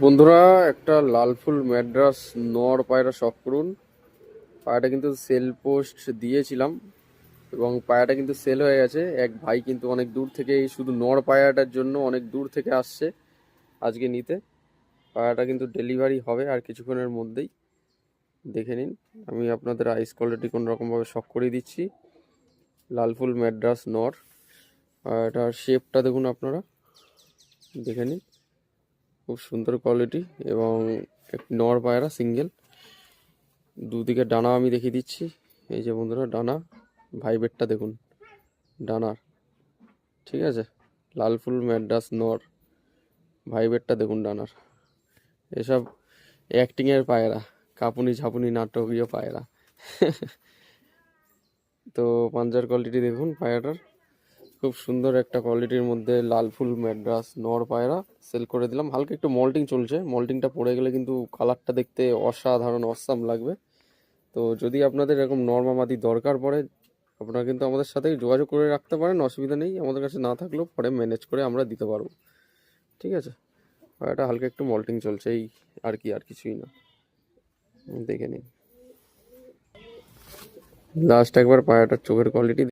বন্ধুরা, একটা লাল ফুল ম্যাড্রাস নর পায়রা শখ করুন। পায়রাটা কিন্তু সেল পোস্ট দিয়েছিলাম এবং পায়রাটা কিন্তু সেল হয়ে গেছে। এক ভাই কিন্তু অনেক দূর থেকে এই শুধু নর পায়রাটার জন্য অনেক দূর থেকে আসছে আজকে নিতে। পায়রাটা কিন্তু ডেলিভারি হবে আর কিছুক্ষণের মধ্যেই। দেখে নিন, আমি আপনাদের আইস কোয়ালিটি কোনো রকমভাবে শখ করিয়ে দিচ্ছি। লাল ফুল ম্যাড্রাস নর, আর এটার শেপটা দেখুন, আপনারা দেখে নিন, খুব সুন্দর কোয়ালিটি এবং একটি নর পায়রা সিঙ্গেল। দুদিকে ডানা আমি দেখিয়ে দিচ্ছি। এই যে বন্ধুরা, ডানা ভাইবেটটা দেখুন ডানার, ঠিক আছে। লাল ফুল ম্যাড্রাস নর, ভাইবেটটা দেখুন ডানার। এসব অ্যাক্টিংয়ের পায়রা, কাপুনি ঝাপুনি নাটকীয় পায়রা। তো পাঞ্জার কোয়ালিটি দেখুন পায়রাটার, খুব সুন্দর একটা কোয়ালিটির মধ্যে লাল ফুল ম্যাড্রাস নর পায়রা সেল করে দিলাম। হালকা একটু মল্টিং চলছে, মল্টিংটা পড়ে গেলে কিন্তু কালারটা দেখতে অসাধারণ অসাম লাগবে। তো যদি আপনাদের এরকম নরমাদি দরকার পড়ে, আপনারা কিন্তু আমাদের সাথে যোগাযোগ করে রাখতে পারেন, অসুবিধা নেই। আমাদের কাছে না থাকলেও পরে ম্যানেজ করে আমরা দিতে পারবো, ঠিক আছে। পায়রাটা হালকা একটু মল্টিং চলছে, এই আর কি, আর কিছুই না। দেখে নিন লাস্ট একবার পায়রাটার চোখের কোয়ালিটি।